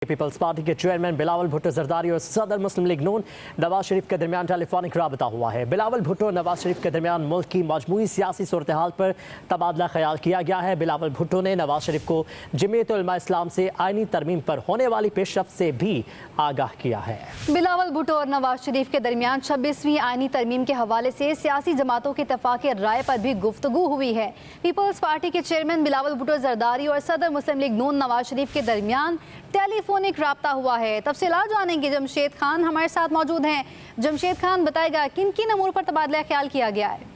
Peoples party के chairman Bilawal Bhutto Zardari और सदर मुस्लिम लीग नून नवाज शरीफ के दरमियान टेलीफोनिक राबता हुआ है। बिलावल भुट्टो और नवाज शरीफ के दरमियान मुल्क की मजमूई सियासी सूरत हाल पर तबादला ख्याल किया गया है। बिलावल भुट्टो ने नवाज शरीफ को जमीयत उलमा इस्लाम से आईनी तरमीम पर होने वाली पेशरफ्त से भी आगाह किया है। बिलावल भुट्टो और नवाज शरीफ के दरमियान 26वीं आईनी तरमीम के हवाले से सियासी जमातों के इत्तेफाक राय पर भी गुफ्तगू हुई है। पीपल्स पार्टी के चेयरमैन बिलावल भुट्टो जरदारी और सदर मुस्लिम लीग नून नवाज शरीफ के दरमियान टेलीफोनिक राब्ता हुआ है। तफसीलात जानेंगे, जमशेद खान हमारे साथ मौजूद हैं। जमशेद खान, बताएगा किन किन अमूर पर तबादला ख्याल किया गया है?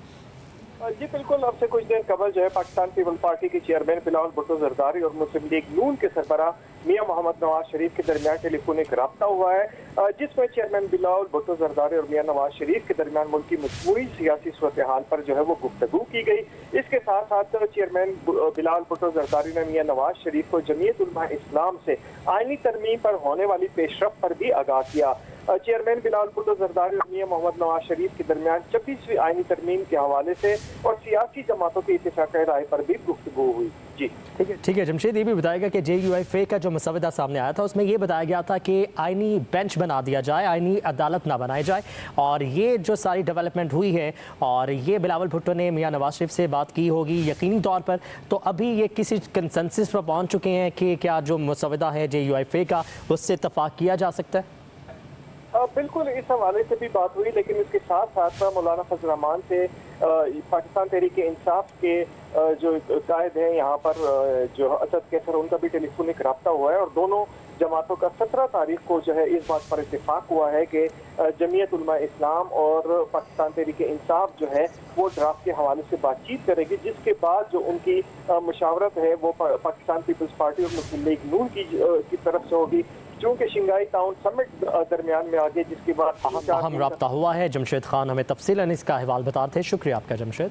जी बिल्कुल, अब से कुछ देर कबल जो है पाकिस्तान पीपल पार्टी के चेयरमैन बिलावल भुट्टो जरदारी और मुस्लिम लीग नून के सरबराह मियां मोहम्मद नवाज शरीफ के दरमियान टेलीफोनिक राब्ता हुआ है, जिसमें चेयरमैन बिलावल भुट्टो जरदारी और मियां नवाज शरीफ के दरमियान मुल्क की मजमूई सियासी सूरत हाल पर जो है वो गुफ्तगू की गई। इसके साथ साथ चेयरमैन बिलावल भुट्टो जरदारी ने मियां नवाज शरीफ को जमीयत उलमा इस्लाम से आईनी तरमीम पर होने वाली पेशरफ्त पर भी आगाह किया। चेयरमैन बिलावल भुट्टो जरदारी और मियां मोहम्मद नवाज शरीफ के दरमियान 26वीं आईनी तरमीम के हवाले से और सियासी जमातों के इत्तेफाक राय पर भी गुफ्तगू हुई। जी ठीक है जमशेद, ये भी बताएगा कि JUIF का जो मसवदा सामने आया था उसमें ये बताया गया था कि आईनी बेंच बना दिया जाए, आईनी अदालत ना बनाई जाए, और ये जो सारी डेवलपमेंट हुई है और ये बिलावल भुट्टो ने मियां नवाज शरीफ से बात की होगी यकीनी तौर पर, तो अभी ये किसी कंसेंसस पर पहुंच चुके हैं कि क्या जो मसवदा है JUIF का उससे इत्तफाक किया जा सकता है? बिल्कुल, इस हवाले से भी बात हुई, लेकिन इसके साथ साथ मौलाना फजल रहमान से पाकिस्तान तहरीक इंसाफ के जो कायद हैं यहाँ पर जो असद कैसर, उनका भी टेलीफोनिक राब्ता हुआ है और दोनों जमातों का 17 तारीख को जो है इस बात पर इत्तेफाक हुआ है कि जमीयत उलमा इस्लाम और पाकिस्तान तहरीक इंसाफ जो है वो ड्राफ्ट के हवाले से बातचीत करेगी, जिसके बाद जो उनकी मशावरत है वो पाकिस्तान पीपल्स पार्टी और मुस्लिम लीग नून की तरफ से होगी, क्योंकि शंघाई टाउन समिट दरमियान में आगे, जिसके बाद अहम राब्ता हुआ है। जमशेद खान हमें तफसीलन इसका अहवाल बताते हैं। शुक्रिया आपका जमशेद।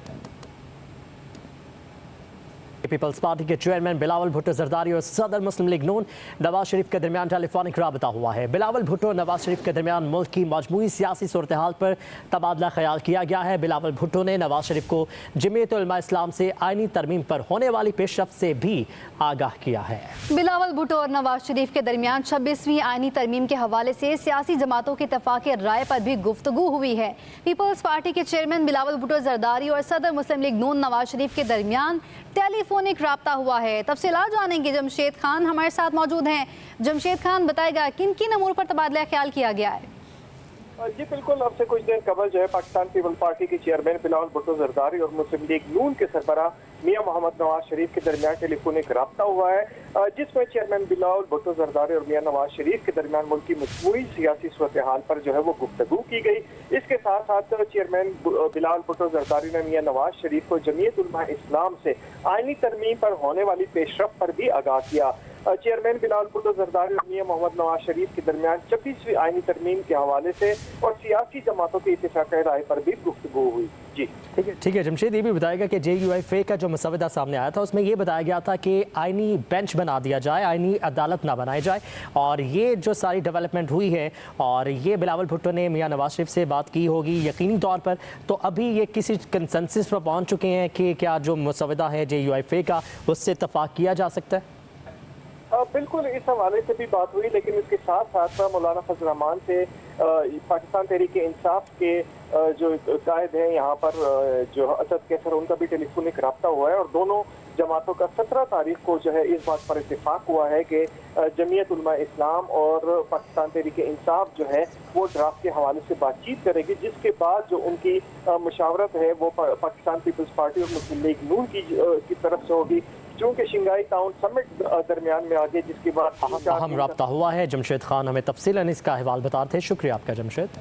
पीपल्स पार्टी के चेयरमैन बिलावल भुट्टो जरदारी और सदर मुस्लिम लीग नून नवाज शरीफ के दरमियान टेलीफोनिक राबता हुआ है। बिलावल भुट्टो और नवाज शरीफ के दरमियान मुल्क की मजमूई सियासी सूरत हाल पर तबादला ख्याल किया गया है। बिलावल भुट्टो ने नवाज शरीफ को जमीयत उलमा इस्लाम से आईनी तरमीम पर होने वाली पेशरफ्त से भी आगाह किया है। बिलावल भुट्टो और नवाज शरीफ के दरमियान 26वीं आईनी तरमीम के हवाले से सियासी जमातों के इत्तेफाक राय पर भी गुफ्तगू हुई है। पीपल्स पार्टी के चेयरमैन बिलावल भुट्टो जरदारी और सदर मुस्लिम लीग नून नवाज शरीफ के दरमियान टेलीफोनिक राब्ता हुआ है। तफसीलात जानेंगे, जमशेद खान हमारे साथ मौजूद हैं। जमशेद खान, बताएगा किन किन अमूर पर तबादला ख्याल किया गया है? जी बिल्कुल, अब से कुछ देर कबल जो है पाकिस्तान पीपल पार्टी के चेयरमैन बिलावल भुट्टो जरदारी और मुस्लिम लीग नून के सरबराह मियां मोहम्मद नवाज शरीफ के दरमियान टेलीफोनिक राब्ता हुआ है, जिसमें चेयरमैन बिलावल भुट्टो जरदारी और मियां नवाज शरीफ के दरमियान मुल्क की मजमूई सियासी सूरत हाल पर जो है वो गुफ्तगू की गई। इसके साथ साथ चेयरमैन बिलावल भुट्टो जरदारी ने मियां नवाज शरीफ को जमीयत उलमा इस्लाम से आईनी तरमीम पर होने वाली पेशरफ्त पर भी आगाह किया। चेयरमैन बिलावल भुट्टो जरदारी और मियां मोहम्मद नवाज शरीफ के दरमियान 26वीं आईनी तरमीम के हवाले से और सियासी जमातों के इत्तेफाक राय पर भी गुफ्तगू हुई। जी ठीक है जमशेद, ये भी बताएगा कि JUIF का जो मसवदा सामने आया था उसमें ये बताया गया था कि आईनी बेंच बना दिया जाए, आईनी अदालत ना बनाई जाए, और ये जो सारी डेवलपमेंट हुई है और ये बिलावल भुट्टो ने मियां नवाज शरीफ से बात की होगी यकीनी तौर पर, तो अभी ये किसी कंसेंसस पर पहुंच चुके हैं कि क्या जो मसवदा है JUIF का उससे इत्तफाक किया जा सकता है? बिल्कुल, इस हवाले से भी बात हुई, लेकिन इसके साथ साथ मौलाना फजल रहमान से पाकिस्तान तहरीक इंसाफ के जो कायद हैं यहाँ पर जो असद कैसर, उनका भी टेलीफोनिक राब्ता हुआ है और दोनों जमातों का 17 तारीख को जो है इस बात पर इत्तेफाक हुआ है कि जमीयत उलमा इस्लाम और पाकिस्तान तहरीक इंसाफ जो है वो ड्राफ्ट के हवाले से बातचीत करेगी, जिसके बाद जो उनकी मशावरत है वो पाकिस्तान पीपल्स पार्टी और मुस्लिम लीग नून की तरफ से होगी, क्योंकि शंघाई टाउन समिट दरमियान में आगे, जिसके बाद अहम राब्ता हुआ है। जमशेद खान हमें तफसीलन इसका अहवाल बताते हैं। शुक्रिया आपका जमशेद।